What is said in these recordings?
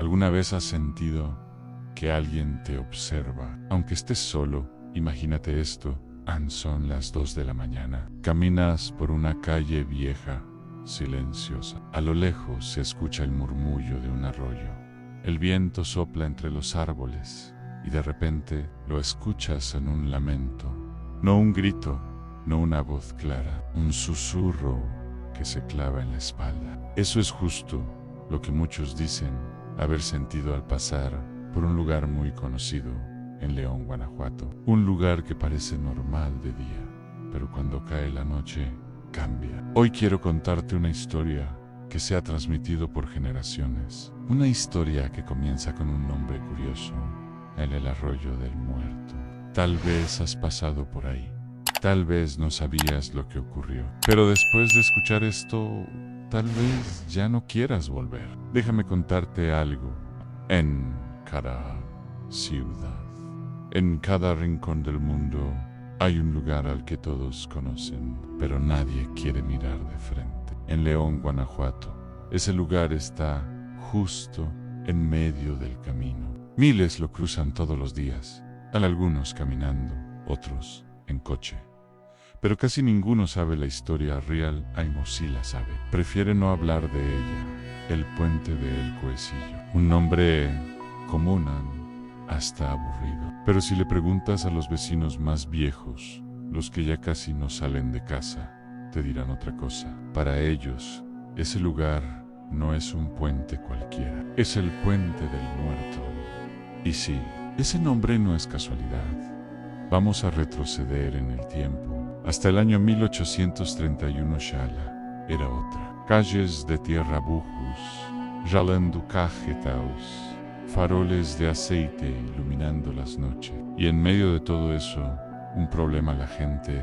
¿Alguna vez has sentido que alguien te observa? Aunque estés solo, imagínate esto. Son las 2 de la mañana. Caminas por una calle vieja, silenciosa. A lo lejos se escucha el murmullo de un arroyo. El viento sopla entre los árboles y de repente lo escuchas en un lamento. No un grito, no una voz clara, un susurro que se clava en la espalda. Eso es justo lo que muchos dicen haber sentido al pasar por un lugar muy conocido en León, Guanajuato. Un lugar que parece normal de día, pero cuando cae la noche, cambia. Hoy quiero contarte una historia que se ha transmitido por generaciones. Una historia que comienza con un nombre curioso, en el Arroyo del Muerto. Tal vez has pasado por ahí. Tal vez no sabías lo que ocurrió. Pero después de escuchar esto, tal vez ya no quieras volver. Déjame contarte algo. En cada ciudad, en cada rincón del mundo, hay un lugar al que todos conocen, pero nadie quiere mirar de frente. En León, Guanajuato, ese lugar está justo en medio del camino. Miles lo cruzan todos los días, algunos caminando, otros en coche. Pero casi ninguno sabe la historia real. Aimo sí la sabe. Prefiere no hablar de ella. El puente de El Cuecillo. Un nombre común, hasta aburrido. Pero si le preguntas a los vecinos más viejos, los que ya casi no salen de casa, te dirán otra cosa. Para ellos, ese lugar no es un puente cualquiera. Es el Puente del Muerto. Y sí, ese nombre no es casualidad. Vamos a retroceder en el tiempo. Hasta el año 1831 Xala era otra. Calles de tierra bujos, jalando cajetaos, faroles de aceite iluminando las noches. Y en medio de todo eso, un problema: la gente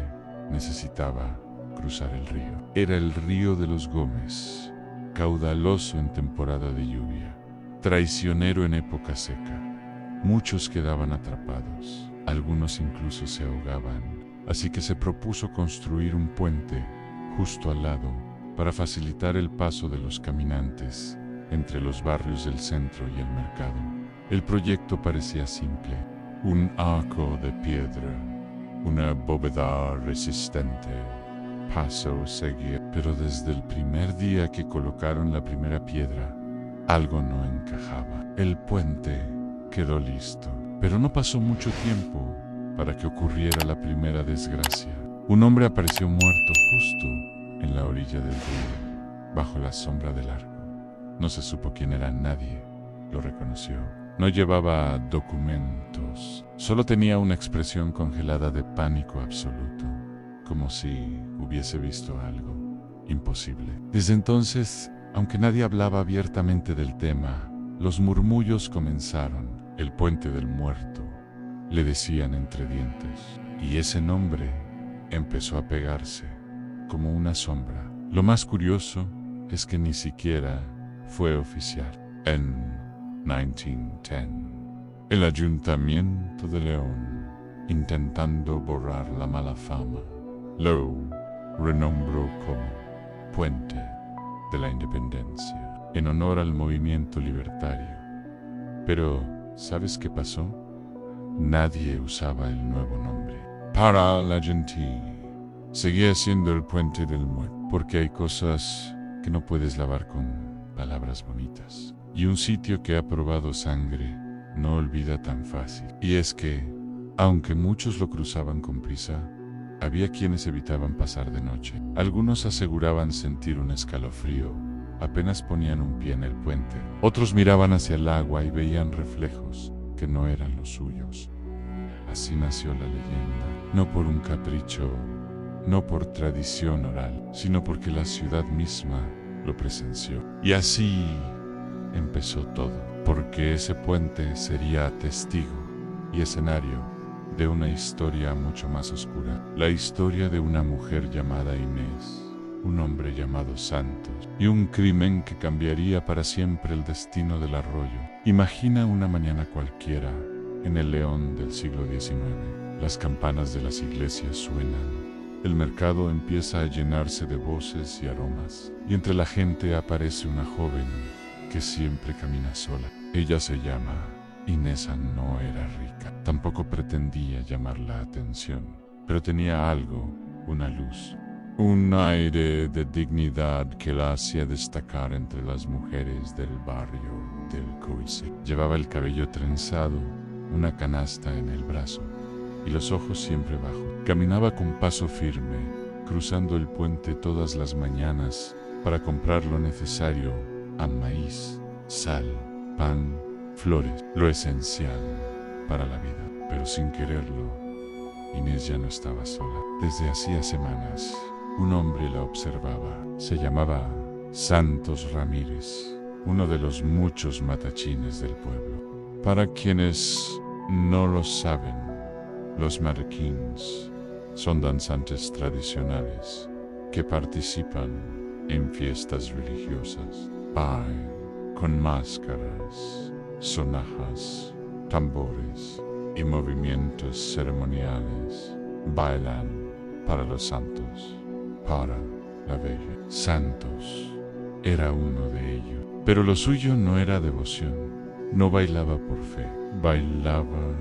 necesitaba cruzar el río. Era el río de los Gómez, caudaloso en temporada de lluvia, traicionero en época seca. Muchos quedaban atrapados, algunos incluso se ahogaban. Así que se propuso construir un puente justo al lado para facilitar el paso de los caminantes entre los barrios del centro y el mercado. El proyecto parecía simple: un arco de piedra, una bóveda resistente, paso seguir. Pero desde el primer día que colocaron la primera piedra, algo no encajaba. El puente quedó listo, pero no pasó mucho tiempo para que ocurriera la primera desgracia. Un hombre apareció muerto justo en la orilla del río, bajo la sombra del arco. No se supo quién era, nadie lo reconoció. No llevaba documentos, solo tenía una expresión congelada de pánico absoluto, como si hubiese visto algo imposible. Desde entonces, aunque nadie hablaba abiertamente del tema, los murmullos comenzaron. El Puente del Muerto, le decían entre dientes, y ese nombre empezó a pegarse como una sombra. Lo más curioso es que ni siquiera fue oficial. En 1910, el Ayuntamiento de León, intentando borrar la mala fama, lo renombró como Puente de la Independencia, en honor al movimiento libertario. Pero, ¿sabes qué pasó? Nadie usaba el nuevo nombre. Para la gente, seguía siendo el Puente del Muerto, porque hay cosas que no puedes lavar con palabras bonitas. Y un sitio que ha probado sangre no olvida tan fácil. Y es que, aunque muchos lo cruzaban con prisa, había quienes evitaban pasar de noche. Algunos aseguraban sentir un escalofrío apenas ponían un pie en el puente. Otros miraban hacia el agua y veían reflejos que no eran los suyos. Así nació la leyenda, no por un capricho, no por tradición oral, sino porque la ciudad misma lo presenció. Y así empezó todo, porque ese puente sería testigo y escenario de una historia mucho más oscura. La historia de una mujer llamada Inés, un hombre llamado Santos y un crimen que cambiaría para siempre el destino del arroyo. Imagina una mañana cualquiera en el León del siglo XIX. Las campanas de las iglesias suenan, el mercado empieza a llenarse de voces y aromas, y entre la gente aparece una joven que siempre camina sola. Ella se llama Inesa, no era rica, tampoco pretendía llamar la atención, pero tenía algo, una luz, un aire de dignidad que la hacía destacar entre las mujeres del barrio del Coise. Llevaba el cabello trenzado, una canasta en el brazo y los ojos siempre bajos. Caminaba con paso firme, cruzando el puente todas las mañanas para comprar lo necesario a maíz, sal, pan, flores, lo esencial para la vida. Pero sin quererlo, Inés ya no estaba sola. Desde hacía semanas, un hombre la observaba. Se llamaba Santos Ramírez, uno de los muchos matachines del pueblo. Para quienes no lo saben, los marroquíes son danzantes tradicionales que participan en fiestas religiosas. Con máscaras, sonajas, tambores y movimientos ceremoniales, bailan para los santos, para la bella. Santos era uno de ellos, pero lo suyo no era devoción, no bailaba por fe, bailaba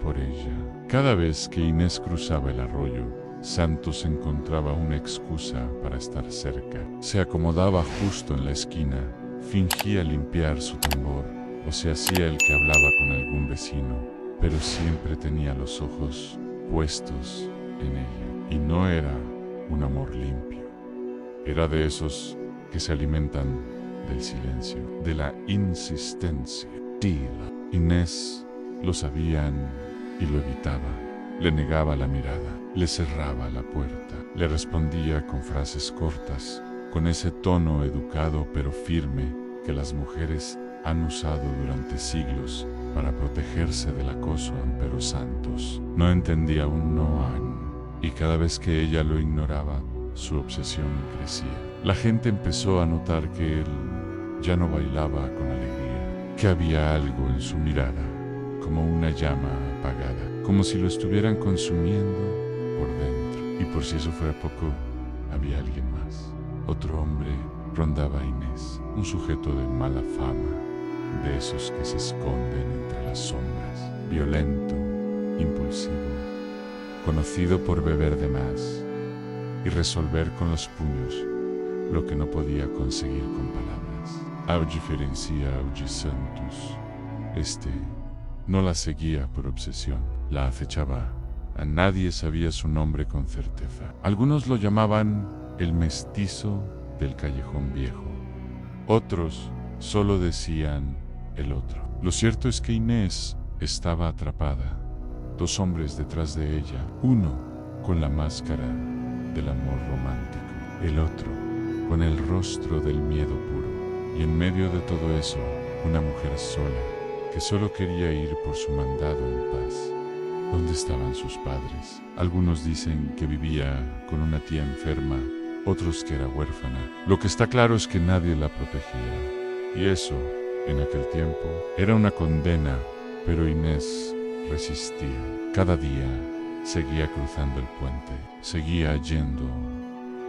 por ella. Cada vez que Inés cruzaba el arroyo, Santos encontraba una excusa para estar cerca. Se acomodaba justo en la esquina, fingía limpiar su tambor o se hacía el que hablaba con algún vecino, pero siempre tenía los ojos puestos en ella. Y no era un amor limpio, era de esos que se alimentan del silencio, de la insistencia. Inés lo sabía y lo evitaba. Le negaba la mirada, le cerraba la puerta, le respondía con frases cortas, con ese tono educado pero firme que las mujeres han usado durante siglos para protegerse del acoso. Pero Santos no entendía un no y cada vez que ella lo ignoraba, su obsesión crecía. La gente empezó a notar que él ya no bailaba con alegría, que había algo en su mirada, como una llama apagada, como si lo estuvieran consumiendo por dentro. Y por si eso fuera poco, había alguien más. Otro hombre rondaba a Inés, un sujeto de mala fama, de esos que se esconden entre las sombras, violento, impulsivo, conocido por beber de más y resolver con los puños lo que no podía conseguir con palabras. A diferencia de Santos, no la seguía por obsesión, la acechaba. A nadie sabía su nombre con certeza. Algunos lo llamaban el mestizo del callejón viejo. Otros solo decían el otro. Lo cierto es que Inés estaba atrapada. Dos hombres detrás de ella, uno con la máscara del amor romántico, el otro con el rostro del miedo puro. Y en medio de todo eso, una mujer sola, que solo quería ir por su mandado en paz. ¿Dónde estaban sus padres? Algunos dicen que vivía con una tía enferma, otros que era huérfana. Lo que está claro es que nadie la protegía. Y eso, en aquel tiempo, era una condena, pero Inés resistía. Cada día seguía cruzando el puente, seguía yendo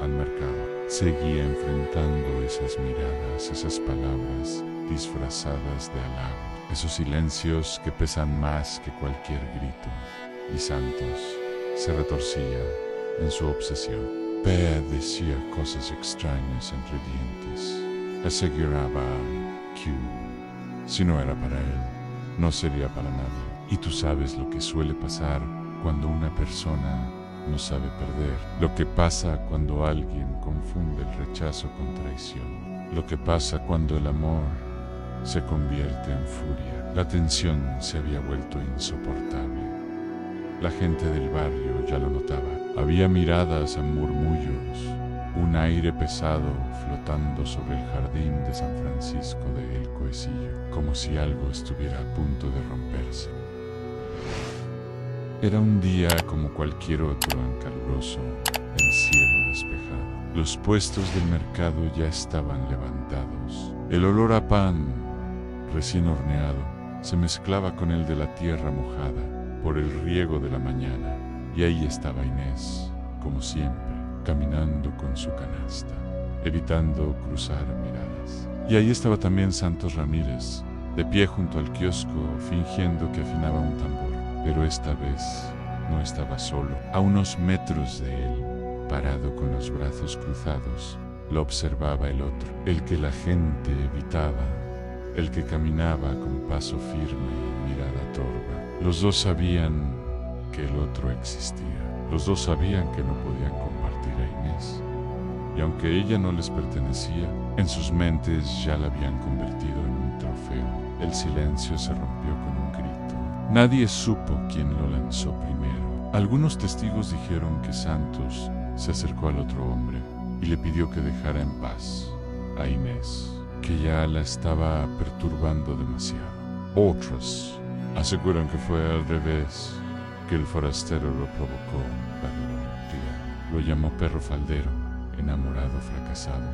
al mercado, seguía enfrentando esas miradas, esas palabras disfrazadas de halago, esos silencios que pesan más que cualquier grito. Y Santos se retorcía en su obsesión. Decía cosas extrañas entre dientes. Aseguraba que si no era para él, no sería para nadie. Y tú sabes lo que suele pasar cuando una persona no sabe perder. Lo que pasa cuando alguien confunde el rechazo con traición. Lo que pasa cuando el amor se convierte en furia. La tensión se había vuelto insoportable. La gente del barrio ya lo notaba. Había miradas en murmullos, un aire pesado flotando sobre el jardín de San Francisco de El Coecillo, como si algo estuviera a punto de romperse. Era un día como cualquier otro en caluroso, el cielo despejado. Los puestos del mercado ya estaban levantados. El olor a pan recién horneado se mezclaba con el de la tierra mojada por el riego de la mañana. Y ahí estaba Inés, como siempre, caminando con su canasta, evitando cruzar miradas. Y ahí estaba también Santos Ramírez, de pie junto al kiosco, fingiendo que afinaba un tambor. Pero esta vez no estaba solo. A unos metros de él, parado con los brazos cruzados, lo observaba el otro, el que la gente evitaba, el que caminaba con paso firme y mirada torva. Los dos sabían que el otro existía. Los dos sabían que no podían compartir a Inés. Y aunque ella no les pertenecía, en sus mentes ya la habían convertido en un trofeo. El silencio se rompió con un grito. Nadie supo quién lo lanzó primero. Algunos testigos dijeron que Santos se acercó al otro hombre y le pidió que dejara en paz a Inés, que ya la estaba perturbando demasiado. Otros aseguran que fue al revés, que el forastero lo provocó para lo llamó perro faldero, enamorado fracasado.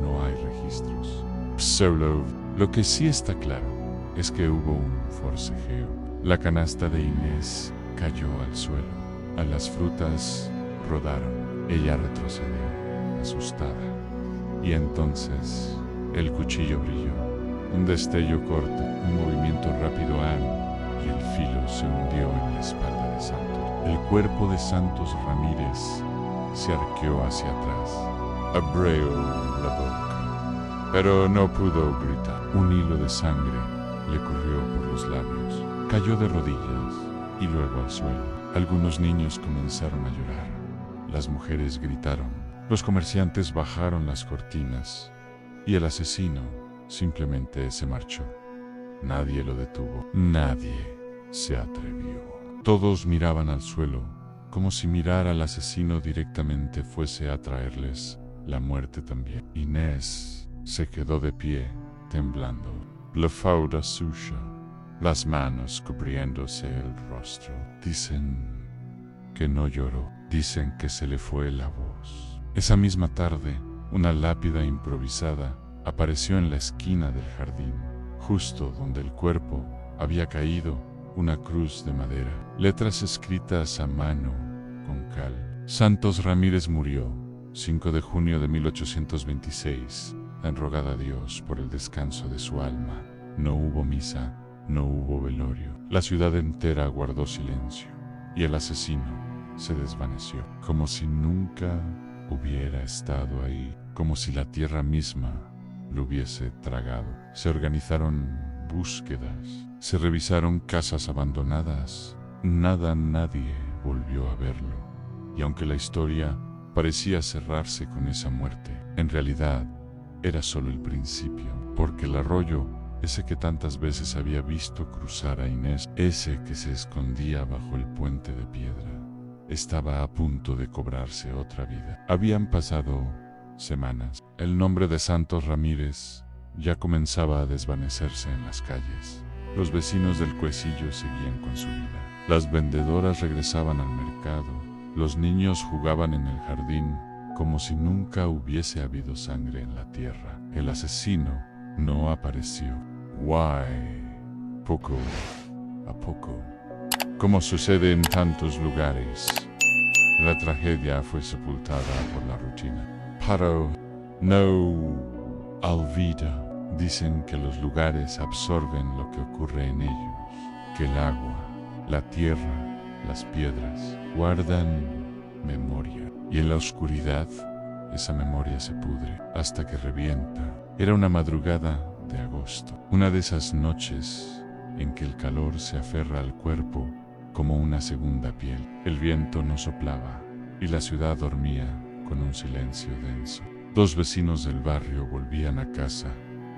No hay registros. Solo, lo que sí está claro es que hubo un forcejeo. La canasta de Inés cayó al suelo. A las frutas rodaron. Ella retrocedió, asustada. Y entonces el cuchillo brilló. Un destello corto, un movimiento rápido y el filo se hundió en la espalda de Santos. El cuerpo de Santos Ramírez se arqueó hacia atrás. Abrió la boca, pero no pudo gritar. Un hilo de sangre le corrió por los labios. Cayó de rodillas y luego al suelo. Algunos niños comenzaron a llorar. Las mujeres gritaron. Los comerciantes bajaron las cortinas y el asesino simplemente se marchó. Nadie lo detuvo. Nadie se atrevió. Todos miraban al suelo, como si mirar al asesino directamente fuese a traerles la muerte también. Inés se quedó de pie, temblando, la falda sucia, las manos cubriéndose el rostro. Dicen que no lloró, dicen que se le fue la voz. Esa misma tarde, una lápida improvisada apareció en la esquina del jardín, justo donde el cuerpo había caído, una cruz de madera, letras escritas a mano con cal. Santos Ramírez murió 5 de junio de 1826, en rogada a Dios por el descanso de su alma. No hubo misa, no hubo velorio. La ciudad entera guardó silencio y el asesino se desvaneció, como si nunca hubiera estado ahí, como si la tierra misma lo hubiese tragado. Se organizaron búsquedas, se revisaron casas abandonadas. Nadie volvió a verlo. Y aunque la historia parecía cerrarse con esa muerte, en realidad era solo el principio, porque el arroyo, ese que tantas veces había visto cruzar a Inés, ese que se escondía bajo el puente de piedra, estaba a punto de cobrarse otra vida. Habían pasado semanas. El nombre de Santos Ramírez ya comenzaba a desvanecerse en las calles. Los vecinos del Cuecillo seguían con su vida. Las vendedoras regresaban al mercado. Los niños jugaban en el jardín como si nunca hubiese habido sangre en la tierra. El asesino no apareció. Poco a poco, como sucede en tantos lugares, la tragedia fue sepultada por la rutina. Pero no olvida. Dicen que los lugares absorben lo que ocurre en ellos, que el agua, la tierra, las piedras guardan memoria, y en la oscuridad esa memoria se pudre hasta que revienta. Era una madrugada de agosto, una de esas noches en que el calor se aferra al cuerpo como una segunda piel. El viento no soplaba y la ciudad dormía con un silencio denso. Dos vecinos del barrio volvían a casa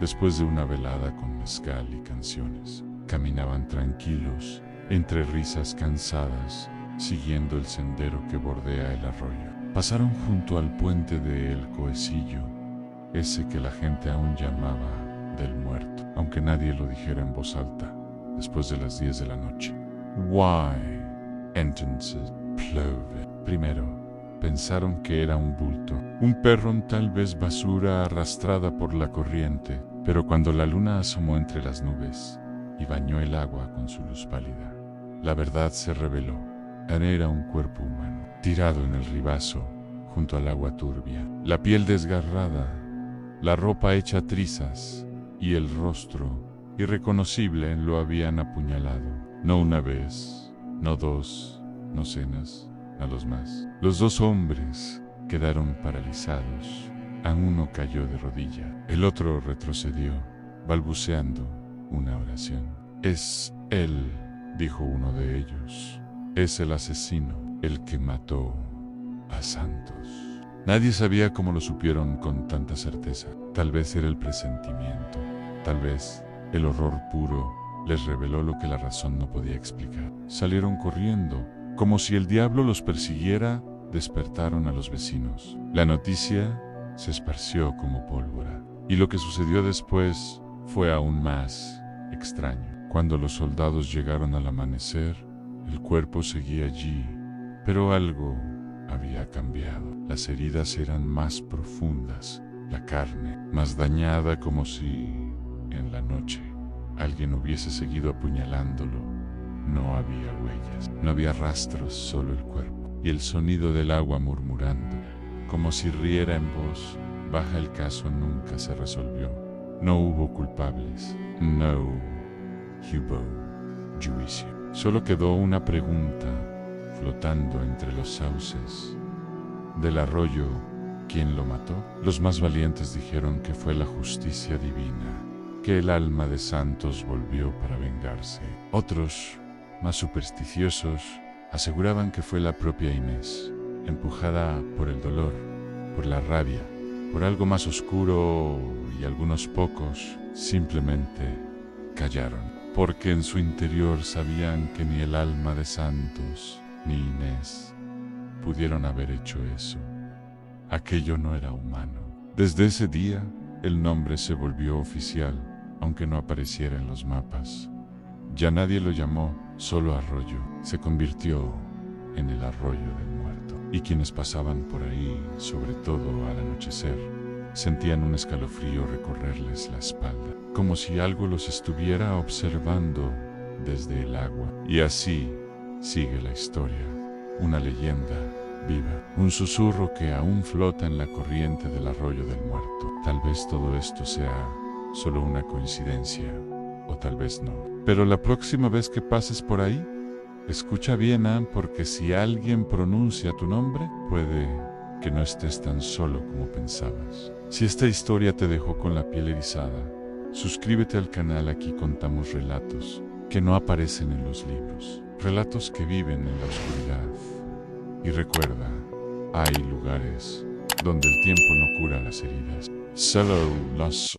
después de una velada con mezcal y canciones. Caminaban tranquilos, entre risas cansadas, siguiendo el sendero que bordea el arroyo. Pasaron junto al puente de El Cuecillo, ese que la gente aún llamaba del muerto, aunque nadie lo dijera en voz alta, después de las 10 de la noche. Entonces, plove. Primero, pensaron que era un bulto, un perro, tal vez basura arrastrada por la corriente, pero cuando la luna asomó entre las nubes y bañó el agua con su luz pálida, la verdad se reveló. Era un cuerpo humano, tirado en el ribazo, junto al agua turbia, la piel desgarrada, la ropa hecha trizas y el rostro irreconocible, lo habían apuñalado. No una vez, no dos, no cenas, a los más. Los dos hombres quedaron paralizados. A uno cayó de rodilla, el otro retrocedió, balbuceando una oración. «Es él», dijo uno de ellos. «Es el asesino, el que mató a Santos». Nadie sabía cómo lo supieron con tanta certeza. Tal vez era el presentimiento, tal vez el horror puro les reveló lo que la razón no podía explicar. Salieron corriendo, como si el diablo los persiguiera. Despertaron a los vecinos. La noticia se esparció como pólvora, y lo que sucedió después fue aún más extraño. Cuando los soldados llegaron al amanecer, el cuerpo seguía allí, pero algo había cambiado. Las heridas eran más profundas, la carne más dañada, como si en la noche alguien hubiese seguido apuñalándolo. No había huellas, no había rastros, solo el cuerpo y el sonido del agua murmurando, como si riera en voz baja. El caso nunca se resolvió. No hubo culpables. No hubo juicio. Solo quedó una pregunta flotando entre los sauces del arroyo. ¿Quién lo mató? Los más valientes dijeron que fue la justicia divina, que el alma de Santos volvió para vengarse. Otros, más supersticiosos, aseguraban que fue la propia Inés, empujada por el dolor, por la rabia, por algo más oscuro, y algunos pocos simplemente callaron, porque en su interior sabían que ni el alma de Santos ni Inés pudieron haber hecho eso. Aquello no era humano. Desde ese día, el nombre se volvió oficial, aunque no apareciera en los mapas. Ya nadie lo llamó solo arroyo, se convirtió en el arroyo del muerto. Y quienes pasaban por ahí, sobre todo al anochecer, sentían un escalofrío recorrerles la espalda, como si algo los estuviera observando desde el agua. Y así sigue la historia, una leyenda viva, un susurro que aún flota en la corriente del arroyo del muerto. Tal vez todo esto sea solo una coincidencia, o tal vez no. Pero la próxima vez que pases por ahí, escucha bien, porque si alguien pronuncia tu nombre, puede que no estés tan solo como pensabas. Si esta historia te dejó con la piel erizada, suscríbete al canal. Aquí contamos relatos que no aparecen en los libros, relatos que viven en la oscuridad. Y recuerda, hay lugares donde el tiempo no cura las heridas, solo las